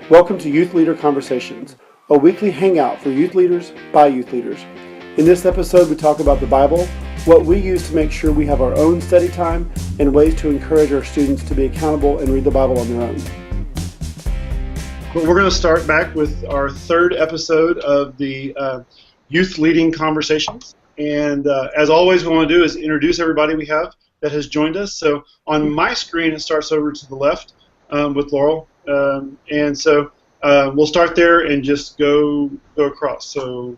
Welcome to Youth Leader Conversations, a weekly hangout for youth leaders by youth leaders. In this episode, we talk about the Bible, what we use to make sure we have our own study time, and ways to encourage our students to be accountable and read the Bible on their own. We're going to start back with our third episode of the Youth Leading Conversations. And as always, what we want to do is introduce everybody we have that has joined us. So on my screen, it starts over to the left with Laurel. And so we'll start there and just go across. So,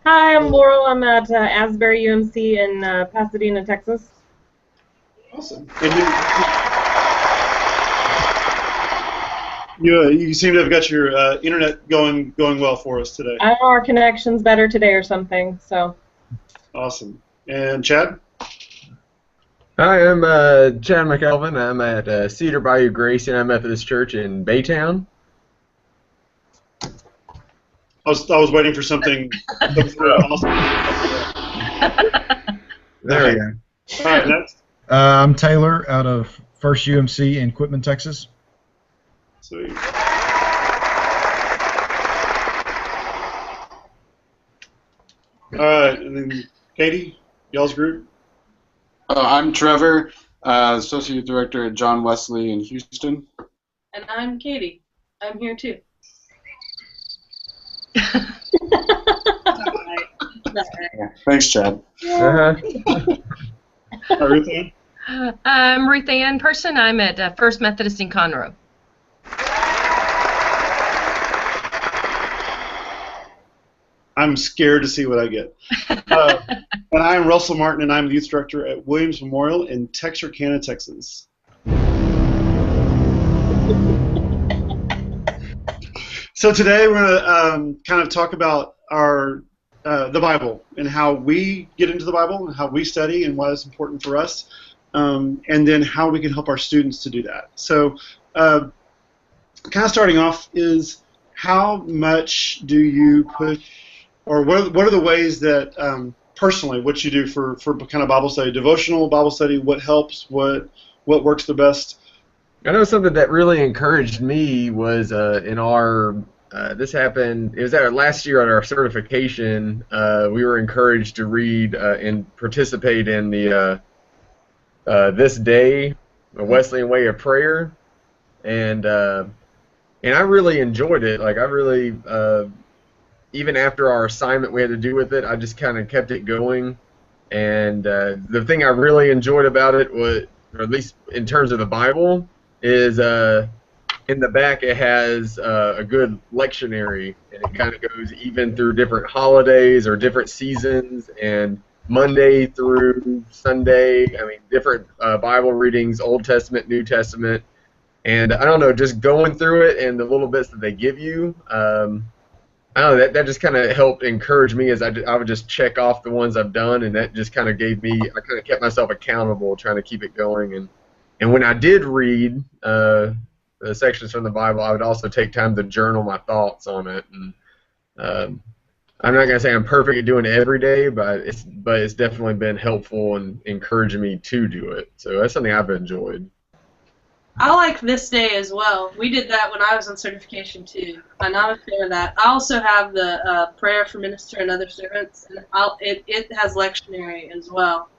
hi, I'm Laurel. I'm at Asbury UMC in Pasadena, Texas. Awesome. And you seem to have got your internet going well for us today. I know our connection's better today or something. So. Awesome. And Chad? Hi, I'm Chad McElvin. I'm at Cedar Bayou Grace United Methodist Church in Baytown. I was waiting for something awesome. There we go. All right, next. I'm Taylor out of First UMC in Quitman, Texas. Sweet. All right, and then Katie, y'all's group. I'm Trevor, Associate Director at John Wesley in Houston. And I'm Katie. I'm here too. Thanks, Chad. Ruth Ann? I'm Ruth Ann Person. I'm at First Methodist in Conroe. I'm scared to see what I get. And I'm Russell Martin, and I'm the Youth Director at Williams Memorial in Texarkana, Texas. So today we're going to kind of talk about the Bible and how we get into the Bible and how we study and why it's important for us, and then how we can help our students to do that. So kind of starting off is how much do you push, or what are the ways that personally what you do for kind of Bible study, devotional Bible study, what helps, what works the best? I know something that really encouraged me was in our this happened. It was last year at our certification. We were encouraged to read and participate in the This Day, a Wesleyan Way of Prayer, and I really enjoyed it. Like I really, even after our assignment we had to do with it, I just kind of kept it going. And the thing I really enjoyed about it was, or at least in terms of the Bible, is in the back it has a good lectionary, and it kind of goes even through different holidays or different seasons, and Monday through Sunday, I mean, different Bible readings, Old Testament, New Testament, and I don't know, just going through it and the little bits that they give you, I don't know, that just kind of helped encourage me as I would just check off the ones I've done, and that just kind of gave me, I kind of kept myself accountable, trying to keep it going, and when I did read the sections from the Bible, I would also take time to journal my thoughts on it. And I'm not gonna say I'm perfect at doing it every day, but it's definitely been helpful and encouraging me to do it. So that's something I've enjoyed. I like This Day as well. We did that when I was on certification too, and I'm a fan of that. I also have the Prayer for Minister and Other Servants, and it has lectionary as well.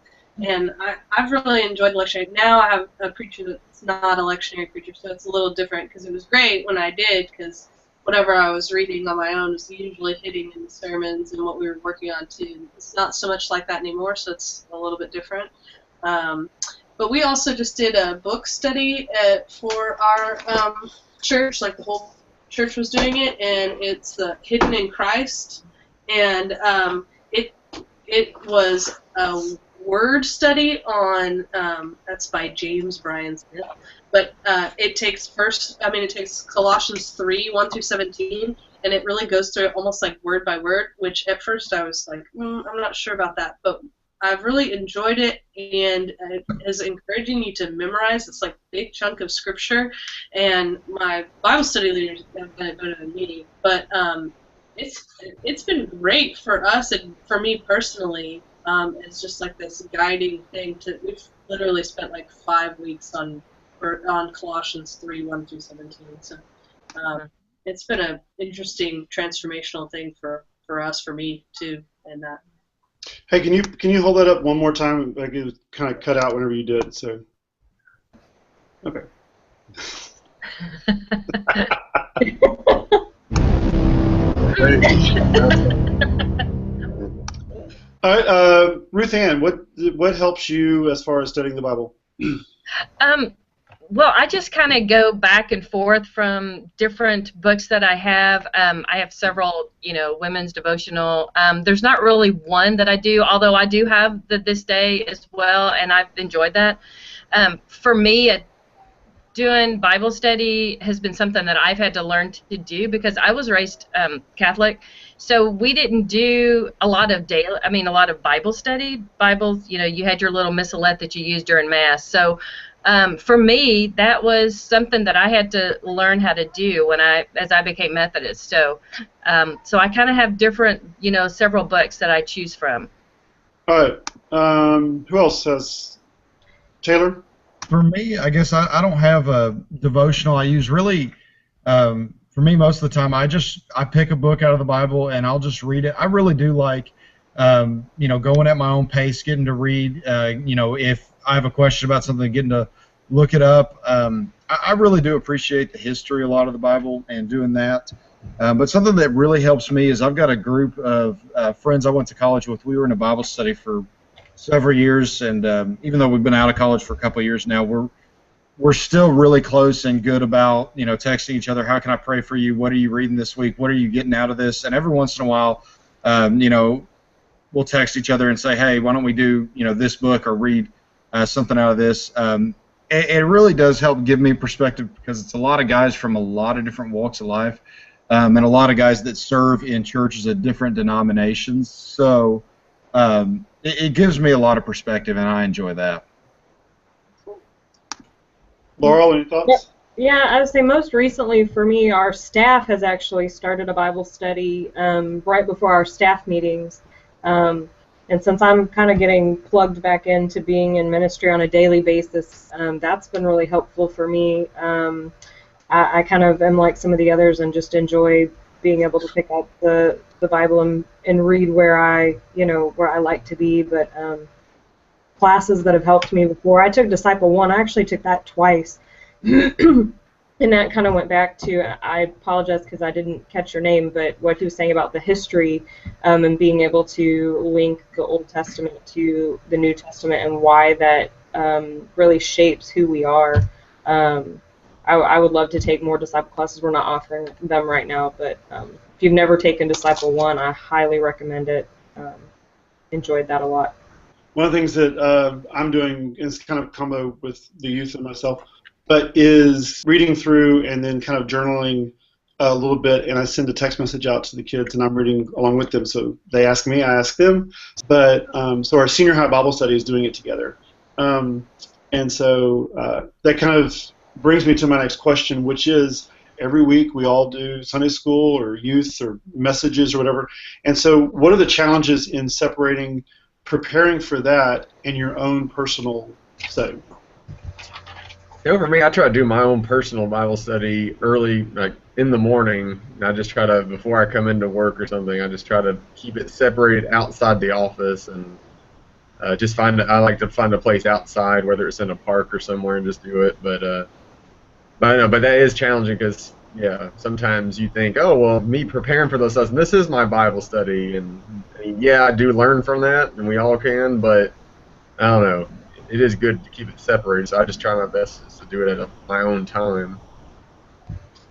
And I've really enjoyed lectionary. Now I have a preacher that's not a lectionary preacher, so it's a little different because it was great when I did, because whatever I was reading on my own was usually hitting in the sermons and what we were working on too. It's not so much like that anymore, so it's a little bit different. But we also just did a book study for our church, like the whole church was doing it, and it's Hidden in Christ, and it was a word study on that's by James Bryan Smith, but it takes Colossians 3:1-17, and it really goes through it almost like word by word, which at first I was like, I'm not sure about that, but I've really enjoyed it, and it is encouraging you to memorize. It's like a big chunk of scripture, and my Bible study leaders have done it better than me, but it's been great for us and for me personally. It's just like this guiding thing. We've literally spent like 5 weeks on Colossians 3:1-17. So it's been a interesting transformational thing for us, for me too, and that. Hey, can you hold that up one more time? Like it was kind of cut out whenever you did. So, okay. All right, Ruth Ann, what helps you as far as studying the Bible? Well, I just kind of go back and forth from different books that I have. I have several, women's devotional. There's not really one that I do, although I do have This Day as well, and I've enjoyed that. For me, doing Bible study has been something that I've had to learn to do because I was raised Catholic, so we didn't do a lot of Bible study. Bibles, you had your little missalette that you used during Mass. So for me, that was something that I had to learn how to do as I became Methodist. So I kind of have different, several books that I choose from. All right. Who else has? Taylor? For me, I guess I don't have a devotional I use really. For me, most of the time, I pick a book out of the Bible and I'll just read it. I really do like, going at my own pace, getting to read. If I have a question about something, getting to look it up. I really do appreciate the history a lot of the Bible and doing that. But something that really helps me is I've got a group of friends I went to college with. We were in a Bible study for several years, and even though we've been out of college for a couple of years now, we're still really close and good about texting each other. How can I pray for you? What are you reading this week? What are you getting out of this? And every once in a while, we'll text each other and say, hey, why don't we do this book or read something out of this? It really does help give me perspective because it's a lot of guys from a lot of different walks of life, and a lot of guys that serve in churches at different denominations. So it gives me a lot of perspective, and I enjoy that. Laurel, any thoughts? Yeah, I would say most recently for me, our staff has actually started a Bible study right before our staff meetings. And since I'm kind of getting plugged back into being in ministry on a daily basis, that's been really helpful for me. I kind of am like some of the others and just enjoy being able to pick up the Bible and read where I like to be. But classes that have helped me before, I took Disciple 1. I actually took that twice. And that kind of went back to, I apologize because I didn't catch your name, but what he was saying about the history and being able to link the Old Testament to the New Testament and why that really shapes who we are. I would love to take more disciple classes. We're not offering them right now, but if you've never taken Disciple 1, I highly recommend it. Enjoyed that a lot. One of the things that I'm doing is kind of combo with the youth and myself, but is reading through and then kind of journaling a little bit, and I send a text message out to the kids, and I'm reading along with them. So they ask me, I ask them. But so our senior high Bible study is doing it together, and so that kind of brings me to my next question, which is every week we all do Sunday school or youth or messages or whatever. And so, what are the challenges in preparing for that in your own personal setting? For me, I try to do my own personal Bible study early, like in the morning. I just try to, before I come into work or something, I just try to keep it separated outside the office and just I like to find a place outside, whether it's in a park or somewhere, and just do it. But I know, but that is challenging because, sometimes you think, oh, well, me preparing for those lessons, this is my Bible study, and I do learn from that, and we all can, but I don't know. It is good to keep it separated, so I just try my best to do it at my own time.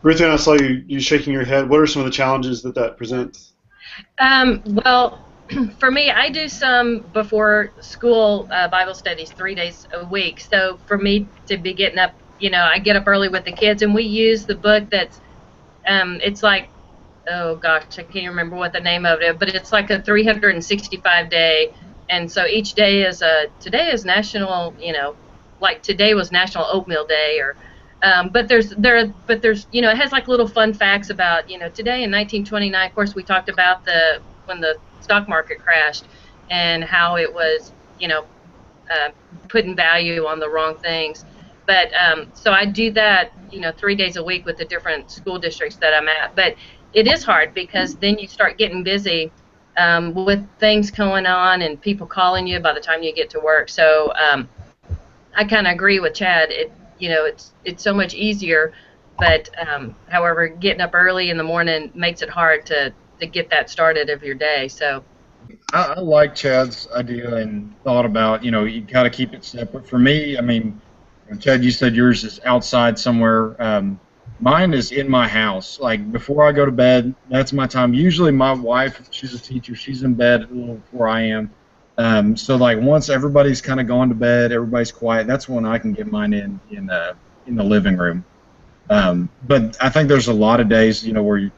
Ruth Ann, I saw you shaking your head. What are some of the challenges that presents? Well, for me, I do some before school Bible studies 3 days a week. So for me to be getting up, I get up early with the kids, and we use the book that's, it's like, oh gosh, I can't remember what the name of it, but it's like a 365-day. And so each day today is national, like today was National Oatmeal Day, or, but there's, it has like little fun facts about, today in 1929, of course, we talked about when the stock market crashed and how it was, putting value on the wrong things. But so I do that, 3 days a week with the different school districts that I'm at. But it is hard because then you start getting busy with things going on and people calling you by the time you get to work. So I kind of agree with Chad. It's so much easier, but however, getting up early in the morning makes it hard to get that started of your day. So I like Chad's idea and thought about, you got to keep it separate. For me, I mean, Chad, you said yours is outside somewhere. Mine is in my house. Like, before I go to bed, that's my time. Usually my wife, she's a teacher, she's in bed a little before I am. So, like, once everybody's kind of gone to bed, everybody's quiet, that's when I can get mine in the living room. But I think there's a lot of days, where you,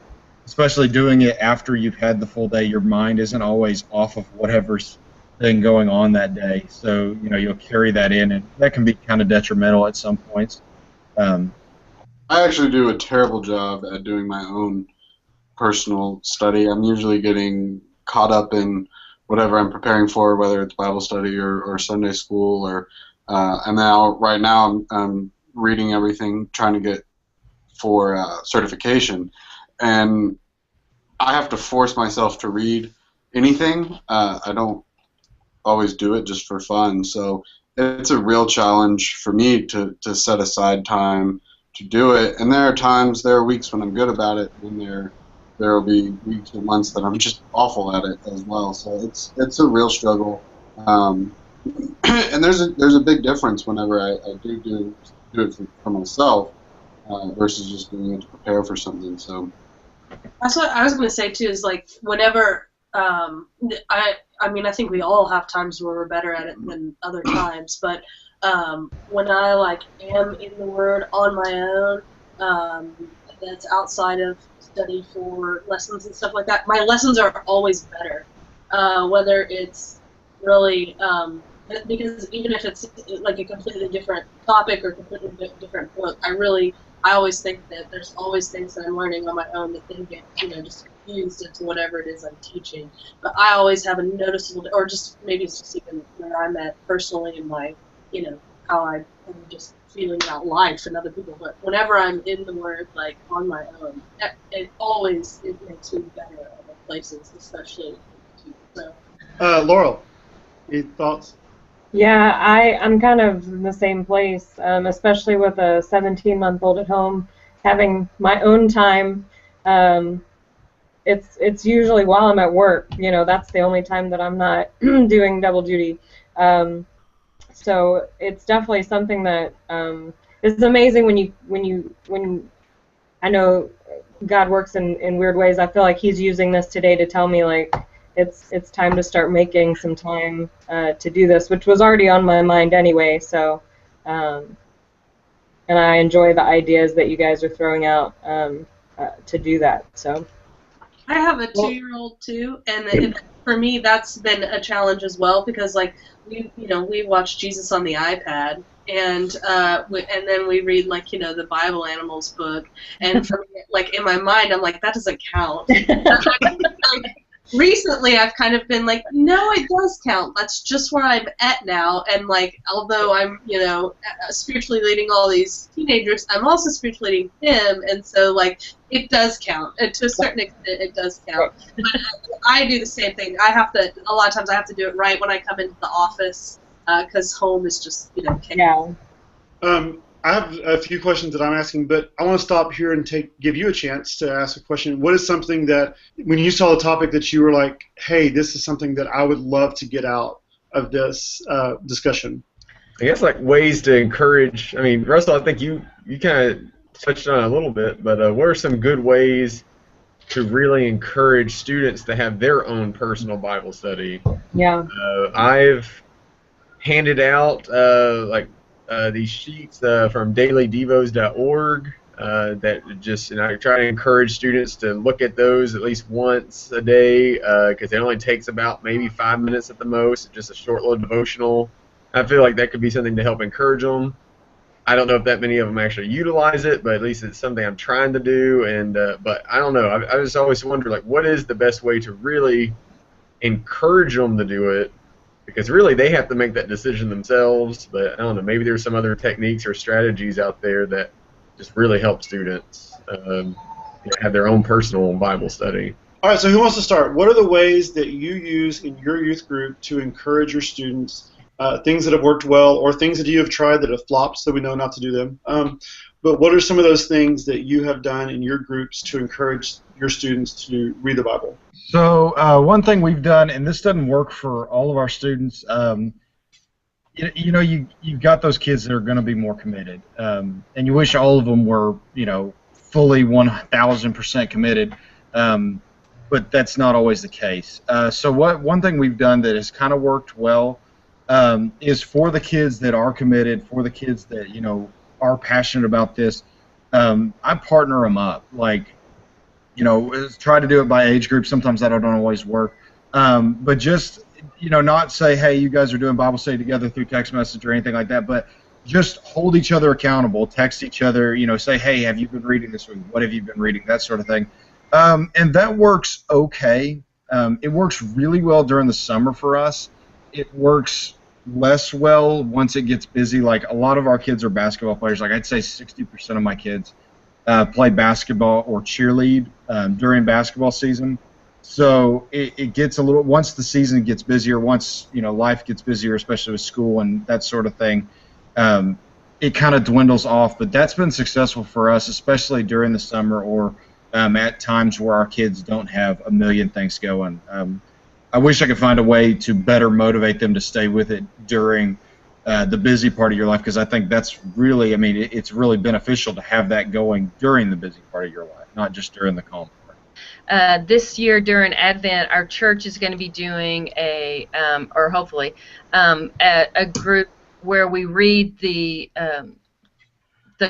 especially doing it after you've had the full day, your mind isn't always off of whatever's been going on that day. So, you'll carry that in, and that can be kind of detrimental at some points. I actually do a terrible job at doing my own personal study. I'm usually getting caught up in whatever I'm preparing for, whether it's Bible study or Sunday school, or and now right now I'm reading everything, trying to get for certification, and I have to force myself to read anything. I don't always do it just for fun, so it's a real challenge for me to set aside time to do it. And there are weeks when I'm good about it, and there will be weeks or months that I'm just awful at it as well. So it's a real struggle, and there's a big difference whenever I do it for myself versus just doing it to prepare for something. So that's what I was going to say too. Is like whenever I mean, I think we all have times where we're better at it than other times, but when I am in the Word on my own, that's outside of study for lessons and stuff like that, my lessons are always better. Whether it's really because even if it's like a completely different topic or a completely different book, I always think that there's always things that I'm learning on my own that then get just confused into whatever it is I'm teaching. But I always have a noticeable, or just maybe it's just even where I'm at personally in my how I am just feeling about life and other people. But whenever I'm in the Word, like on my own, it makes me better at other places, especially. So. Laurel, any thoughts? Yeah, I'm kind of in the same place, especially with a 17-month-old at home, having my own time. It's usually while I'm at work. That's the only time that I'm not doing double duty. So it's definitely something that is amazing when I know God works in weird ways. I feel like He's using this today to tell me it's time to start making some time to do this, which was already on my mind anyway. So, and I enjoy the ideas that you guys are throwing out to do that. So, I have a 2-year-old too, and for me that's been a challenge as well because we watch Jesus on the iPad. And then we read the Bible Animals book, and for me, in my mind I'm like, that doesn't count. Recently, I've kind of been like, no, it does count. That's just where I'm at now. And although I'm, spiritually leading all these teenagers, I'm also spiritually leading him. And so, it does count. And to a certain extent, it does count. But I do the same thing. A lot of times I have to do it right when I come into the office because home is just, chaos. Yeah. I have a few questions that I'm asking, but I want to stop here and give you a chance to ask a question. What is something that, when you saw the topic, that you were like, hey, this is something that I would love to get out of this discussion? I guess ways to encourage. I mean, Russell, I think you kind of touched on it a little bit, but what are some good ways to really encourage students to have their own personal Bible study? Yeah. I've handed out these sheets from dailydevos.org that just, I try to encourage students to look at those at least once a day because it only takes about maybe 5 minutes at the most, just a short little devotional. I feel like that could be something to help encourage them. I don't know if that many of them actually utilize it, but at least it's something I'm trying to do. And but I don't know. I just always wonder what is the best way to really encourage them to do it because really they have to make that decision themselves. But I don't know, maybe there's some other techniques or strategies out there that just really help students have their own personal Bible study. All right, so who wants to start? What are the ways that you use in your youth group to encourage your students, things that have worked well or things that you have tried that have flopped so we know not to do them? But what are some of those things that you have done in your groups to encourage your students to read the Bible? So one thing we've done, and this doesn't work for all of our students, you've got those kids that are going to be more committed, and you wish all of them were, fully 1,000% committed, but that's not always the case. So one thing we've done that has kind of worked well is for the kids that are committed, for the kids that are passionate about this, I partner them up. Try to do it by age group. Sometimes that don't always work, but just not say, hey, you guys are doing Bible study together through text message or anything like that, but just hold each other accountable, text each other, say, hey, have you been reading this week? What have you been reading? That sort of thing. And that works okay. It works really well during the summer for us. It works less well once it gets busy. Like, a lot of our kids are basketball players. Like, I'd say 60% of my kids play basketball or cheerlead during basketball season. So it gets a little, once the season gets busier, once life gets busier, especially with school and that sort of thing, it kind of dwindles off. But that's been successful for us, especially during the summer or at times where our kids don't have a million things going. I wish I could find a way to better motivate them to stay with it during the busy part of your life, because I think that's really, it's really beneficial to have that going during the busy part of your life, not just during the calm part. This year during Advent, our church is going to be doing or hopefully, a group where we read the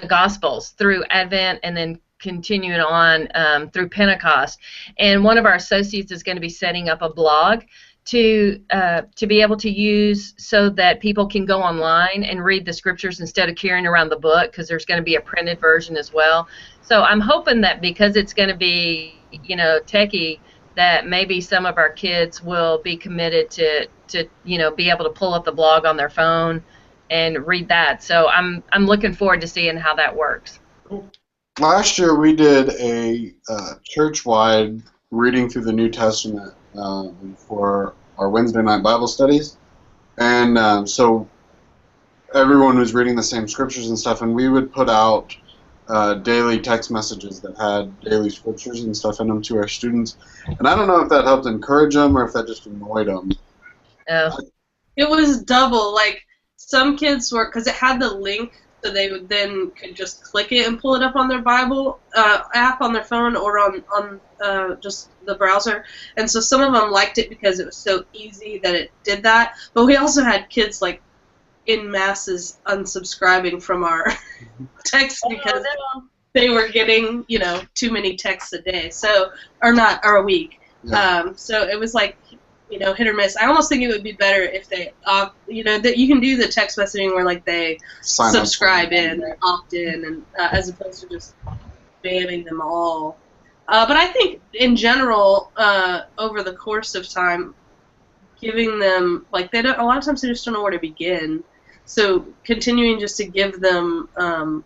Gospels through Advent and then continuing on through Pentecost. And one of our associates is going to be setting up a blog to be able to use so that people can go online and read the scriptures instead of carrying around the book, because there's going to be a printed version as well. So I'm hoping that because it's going to be techie, that maybe some of our kids will be committed to be able to pull up the blog on their phone and read that. So I'm looking forward to seeing how that works. Last year we did a church-wide reading through the New Testament for our Wednesday night Bible studies, and so everyone was reading the same scriptures and stuff, and we would put out daily text messages that had daily scriptures and stuff in them to our students, and I don't know if that helped encourage them or if that just annoyed them. It was double. Like, some kids were, because it had the link, so they would then could just click it and pull it up on their Bible app on their phone or on just the browser. And so some of them liked it because it was so easy that it did that. But we also had kids in masses unsubscribing from our texts because they were getting too many texts a day, or a week. Yeah. So it was hit or miss. I almost think it would be better if they that you can do the text messaging where they subscribe in and opt in, and as opposed to just banning them all. But I think in general, over the course of time, giving them a lot of times they just don't know where to begin. So continuing just to give them,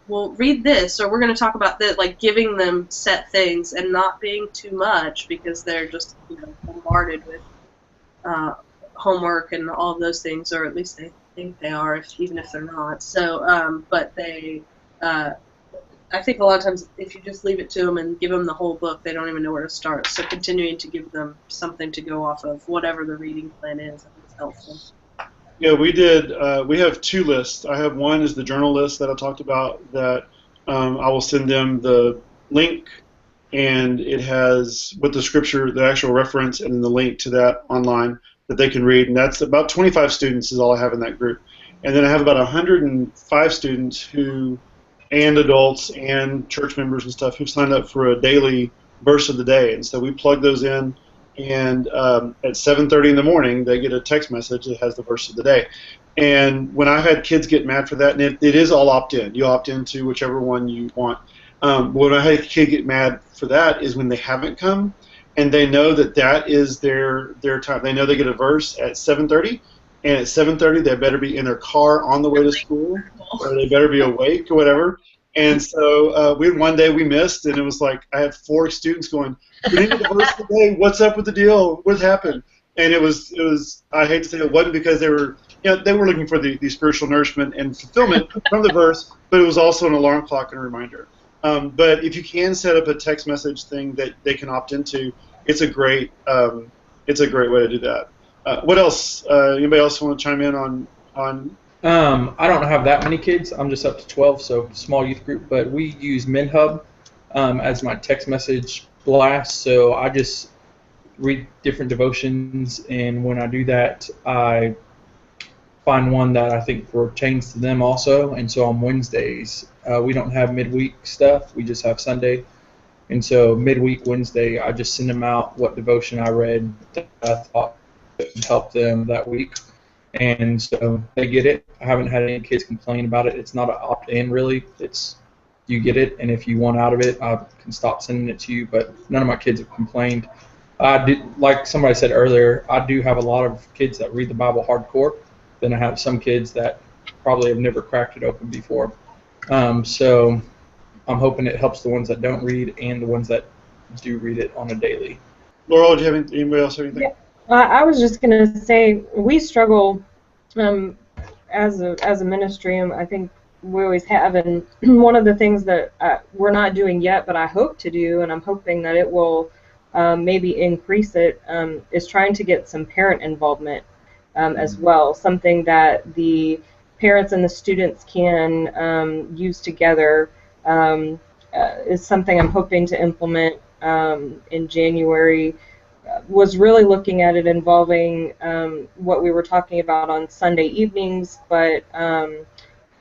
read this, or we're going to talk about that, giving them set things and not being too much, because they're just bombarded with homework and all of those things, or at least they think they are, even if they're not. So, but they, I think a lot of times if you just leave it to them and give them the whole book, they don't even know where to start. So continuing to give them something to go off of, whatever the reading plan is, I think is helpful. Yeah, we did. We have two lists. I have one is the journal list that I talked about, that I will send them the link, and it has with the scripture, the actual reference, and then the link to that online that they can read. And that's about 25 students is all I have in that group. And then I have about 105 students and adults and church members and stuff who've signed up for a daily verse of the day. And so we plug those in, and at 7:30 in the morning, they get a text message that has the verse of the day. And when I've had kids get mad for that, and it is all opt-in. You opt into whichever one you want. When I had a kid get mad for that is when they haven't come, and they know that is their time. They know they get a verse at 7:30, and at 7:30 they better be in their car on the way to school, or they better be awake or whatever. And so one day we missed, and it was like I had 4 students going, "We need the verse today. What's up with the deal? What happened?" And it was. I hate to say it wasn't because they were looking for the spiritual nourishment and fulfillment from the verse, but it was also an alarm clock and a reminder. But if you can set up a text message thing that they can opt into, it's a great way to do that. What else? Anybody else want to chime in on? I don't have that many kids. I'm just up to 12, so small youth group. But we use MinHub as my text message blast. So I just read different devotions, and when I do that, I find one that I think pertains to them also. And so on Wednesdays, we don't have midweek stuff. We just have Sunday. And so midweek Wednesday, I just send them out what devotion I read that I thought would help them that week. And so they get it. I haven't had any kids complain about it. It's not an opt-in, really. It's you get it, and if you want out of it, I can stop sending it to you. But none of my kids have complained. Like somebody said earlier, I do have a lot of kids that read the Bible hardcore. Then I have some kids that probably have never cracked it open before. So I'm hoping it helps the ones that don't read and the ones that do read it on a daily. Laurel, do you have anybody else have anything? Yeah. I was just going to say we struggle as a ministry, and I think we always have. And one of the things that we're not doing yet, but I hope to do, and I'm hoping that it will maybe increase it, is trying to get some parent involvement as well. Something that the parents and the students can use together is something I'm hoping to implement in January. Was really looking at it involving what we were talking about on Sunday evenings, but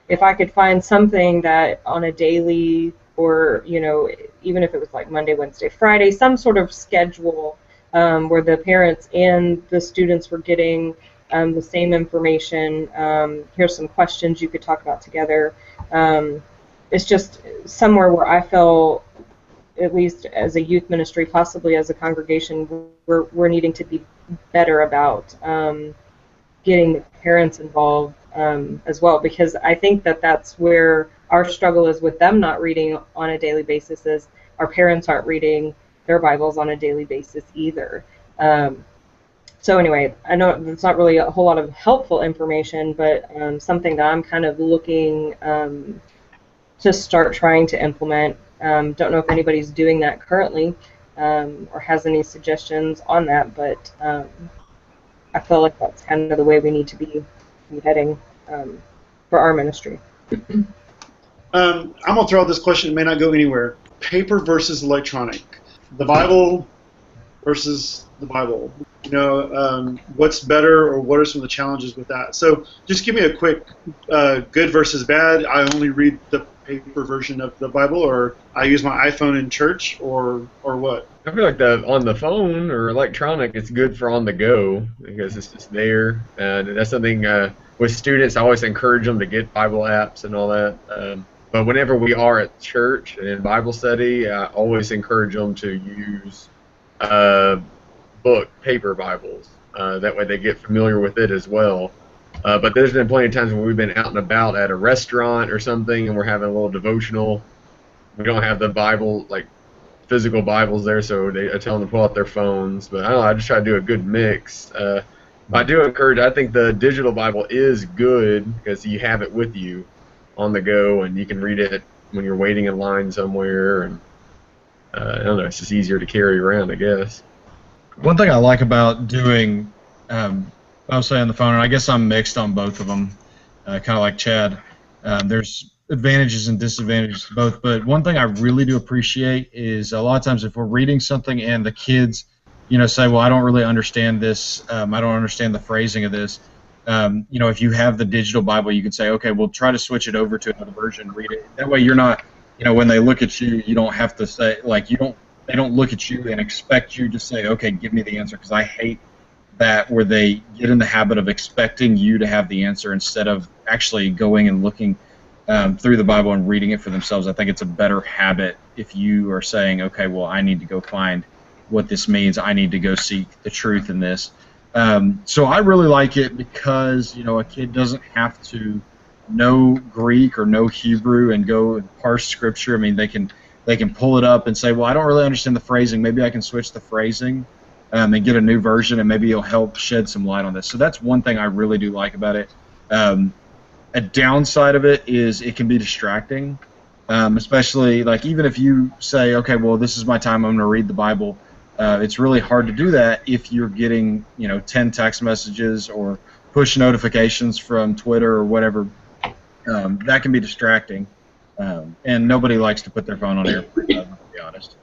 if I could find something that on a daily, or even if it was like Monday, Wednesday, Friday, some sort of schedule where the parents and the students were getting the same information. Here's some questions you could talk about together. It's just somewhere where I feel, at least as a youth ministry, possibly as a congregation, we're needing to be better about getting the parents involved as well, because I think that's where our struggle is with them not reading on a daily basis, is our parents aren't reading their Bibles on a daily basis either. So anyway, I know it's not really a whole lot of helpful information, but something that I'm kind of looking to start trying to implement. Don't know if anybody's doing that currently or has any suggestions on that, but I feel like that's kind of the way we need to be heading for our ministry. I'm going to throw out this question. It may not go anywhere. Paper versus electronic. The Bible versus the Bible. What's better, or what are some of the challenges with that? So just give me a quick good versus bad. I only read the paper version of the Bible, or I use my iPhone in church, or what? I feel like on the phone or electronic, it's good for on the go because it's just there. And that's something with students, I always encourage them to get Bible apps and all that. But whenever we are at church and in Bible study, I always encourage them to use paper Bibles. That way they get familiar with it as well. But there's been plenty of times when we've been out and about at a restaurant or something and we're having a little devotional. We don't have the Bible, like physical Bibles there, so I tell them to pull out their phones. But I don't know, I just try to do a good mix. I do encourage, I think the digital Bible is good because you have it with you on the go and you can read it when you're waiting in line somewhere. And I don't know, it's just easier to carry around, I guess. One thing I like about doing, I'll say on the phone, and I guess I'm mixed on both of them, kind of like Chad. There's advantages and disadvantages to both, but one thing I really do appreciate is a lot of times if we're reading something and the kids, say, well, I don't really understand this, I don't understand the phrasing of this. If you have the digital Bible, you can say, okay, we'll try to switch it over to another version, read it. That way you're not, when they look at you, you don't have to say, they don't look at you and expect you to say, okay, give me the answer, because I hate that where they get in the habit of expecting you to have the answer instead of actually going and looking through the Bible and reading it for themselves. I think it's a better habit if you are saying, okay, well, I need to go find what this means. I need to go seek the truth in this. So I really like it because, a kid doesn't have to know Greek or know Hebrew and go and parse scripture. I mean, they can pull it up and say, well, I don't really understand the phrasing. Maybe I can switch the phrasing and get a new version, and maybe it'll help shed some light on this. So that's one thing I really do like about it. A downside of it is it can be distracting, especially like even if you say, okay, well, this is my time, I'm going to read the Bible. It's really hard to do that if you're getting 10 text messages or push notifications from Twitter or whatever. That can be distracting, and nobody likes to put their phone on airplane mode, to be honest.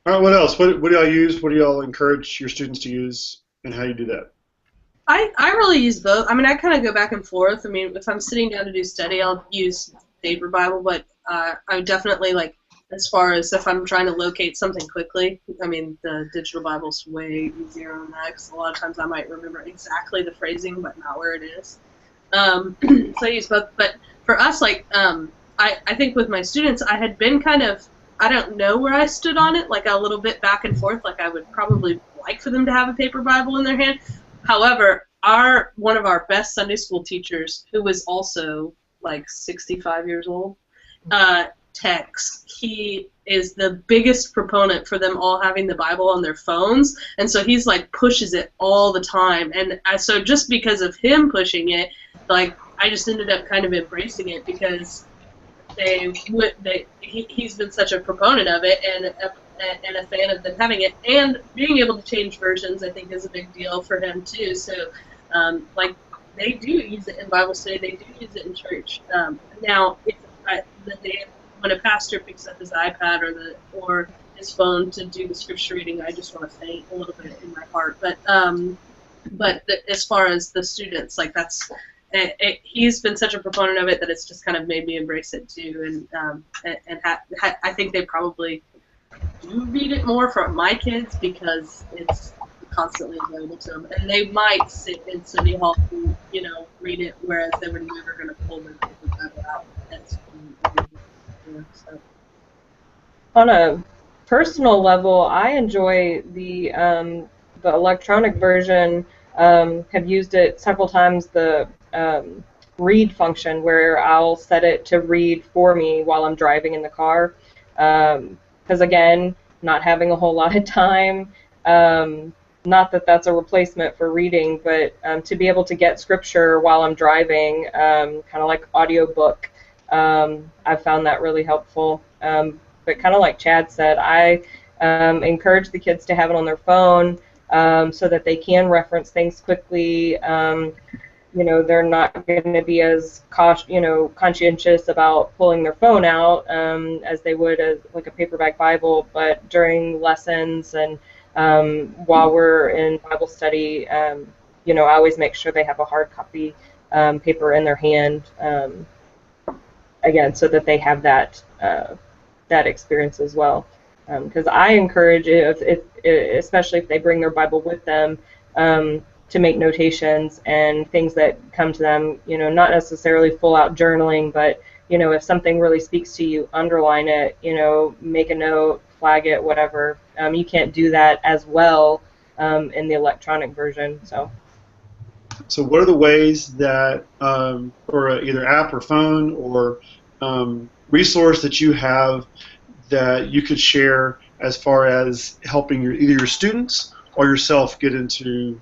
All right, what else? What do y'all use? What do y'all encourage your students to use, and how do you do that? I really use both. I mean, I kind of go back and forth. I mean, if I'm sitting down to do study, I'll use paper Bible, but I definitely, like, as far as if I'm trying to locate something quickly, I mean, the digital Bible's way easier on that, because a lot of times I might remember exactly the phrasing, but not where it is. So I use both. But for us, like, I think with my students, I had been kind of, I don't know where I stood on it, like a little bit back and forth. Like, I would probably like for them to have a paper Bible in their hand. However, one of our best Sunday school teachers, who was also like 65 years old, Tex, he is the biggest proponent for them all having the Bible on their phones, and so he's like pushes it all the time. And so just because of him pushing it, like, I just ended up kind of embracing it because he's been such a proponent of it and a fan of them having it, and being able to change versions, I think, is a big deal for him too. So like, they do use it in Bible study, they do use it in church. Now, when a pastor picks up his iPad or his phone to do the scripture reading, I just want to faint a little bit in my heart. But as far as the students, like, he's been such a proponent of it that it's just kind of made me embrace it too. And I think they probably do read it more for my kids because it's constantly available to them, and they might sit in City Hall and read it, whereas they were never going to pull their paper Bible out. So. On a personal level, I enjoy the electronic version. Have used it several times. The read function, where I'll set it to read for me while I'm driving in the car. Because again, not having a whole lot of time. Not that that's a replacement for reading, but to be able to get scripture while I'm driving, kind of like audiobook. I've found that really helpful. But kind of like Chad said, I encourage the kids to have it on their phone so that they can reference things quickly. They're not going to be as conscientious about pulling their phone out as they would as like a paperback Bible. But during lessons and while we're in Bible study, I always make sure they have a hard copy paper in their hand. Again, so that they have that experience as well. Because I encourage it, especially if they bring their Bible with them, to make notations and things that come to them. Not necessarily full-out journaling, but if something really speaks to you, underline it. Make a note, flag it, whatever. You can't do that as well in the electronic version. So what are the ways that, or either app or phone or resource that you have that you could share as far as helping either your students or yourself get into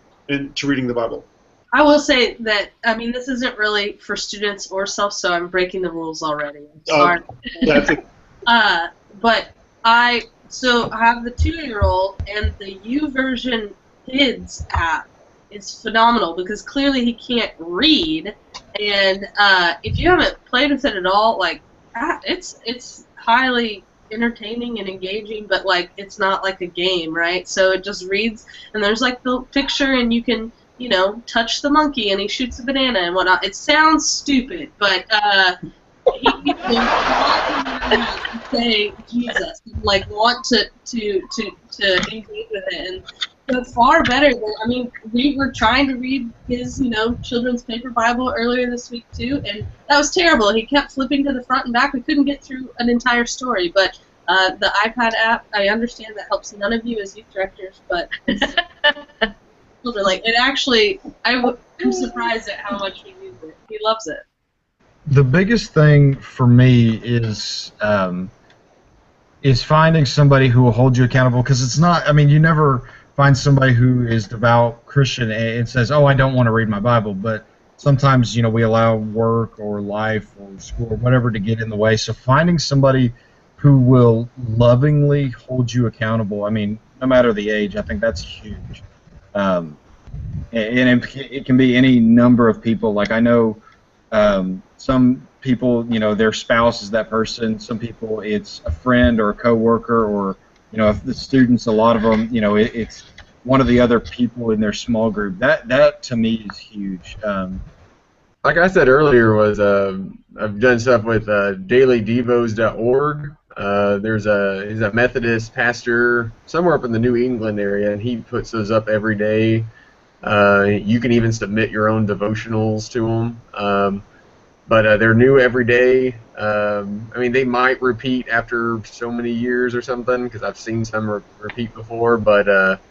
reading the Bible? I will say that, this isn't really for students or self, so I'm breaking the rules already. I'm sorry. That's it. But I have the 2-year-old, and the YouVersion Kids app is phenomenal because clearly he can't read, and if you haven't played with it at all, like, it's highly entertaining and engaging, but like, it's not like a game, right? So it just reads, and there's like the picture, and you can touch the monkey and he shoots a banana and whatnot. It sounds stupid, but he will say Jesus, like, want to engage with it, and so far better than, we were trying to read his children's paper Bible earlier this week too, and that was terrible. He kept flipping to the front and back. We couldn't get through an entire story, but The iPad app, I understand that helps none of you as youth directors, but children, like, it actually, I'm surprised at how much he uses it. He loves it. The biggest thing for me is finding somebody who will hold you accountable, because it's not, I mean, you never find somebody who is devout Christian and says, oh, I don't want to read my Bible, but sometimes, you know, we allow work or life or school or whatever to get in the way. So finding somebody who will lovingly hold you accountable, I mean, no matter the age, I think that's huge. And it can be any number of people. Like, I know some people, you know, their spouse is that person. Some people, it's a friend or a coworker, or, you know, if the students, a lot of them, you know, it's one of the other people in their small group. That to me is huge. Like I said earlier, was I've done stuff with dailydevos.org. He's a Methodist pastor somewhere up in the New England area, and he puts those up every day. You can even submit your own devotionals to them. But they're new every day. I mean, they might repeat after so many years or something, because I've seen some repeat before. But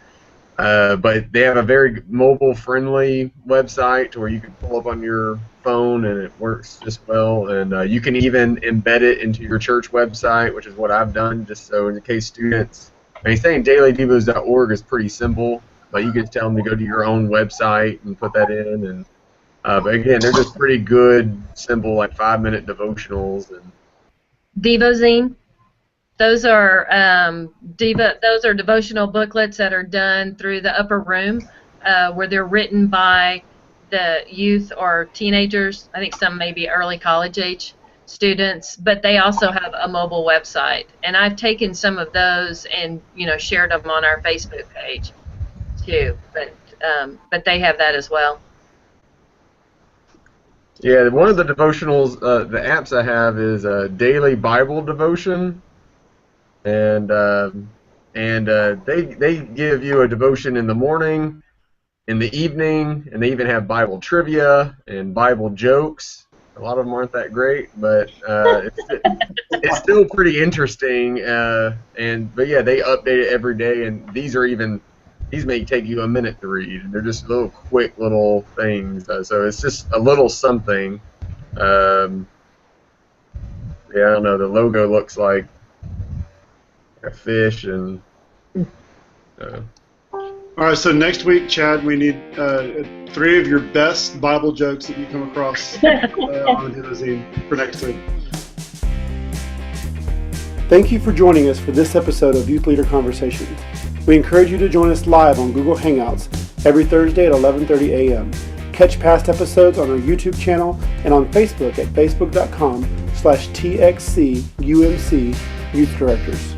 they have a very mobile-friendly website where you can pull up on your phone, and it works just well. And you can even embed it into your church website, which is what I've done, just so in case students. I mean, saying dailydevos.org is pretty simple, but you can tell them to go to your own website and put that in. And but again, they're just pretty good, simple, like 5-minute devotionals. And Devozine. Those are those are devotional booklets that are done through the upper room, where they're written by the youth or teenagers. I think some may be early college age students, but they also have a mobile website. And I've taken some of those and, you know, shared them on our Facebook page too. But they have that as well. yeah, one of the devotionals, the apps I have is Daily Bible Devotion. And they give you a devotion in the morning, in the evening, and they even have Bible trivia and Bible jokes. A lot of them aren't that great, but it's still pretty interesting. But yeah, they update it every day, and these may take you a minute to read, and they're just little quick little things. So it's just a little something. Yeah, I don't know. The logo looks like a fish, and All right, so next week, Chad, we need 3 of your best Bible jokes that you come across on Devozine for next week. Thank you for joining us for this episode of Youth Leader Conversations. We encourage you to join us live on Google Hangouts every Thursday at 11:30 a.m. Catch past episodes on our YouTube channel and on Facebook at facebook.com/TXCUMC Youth Directors.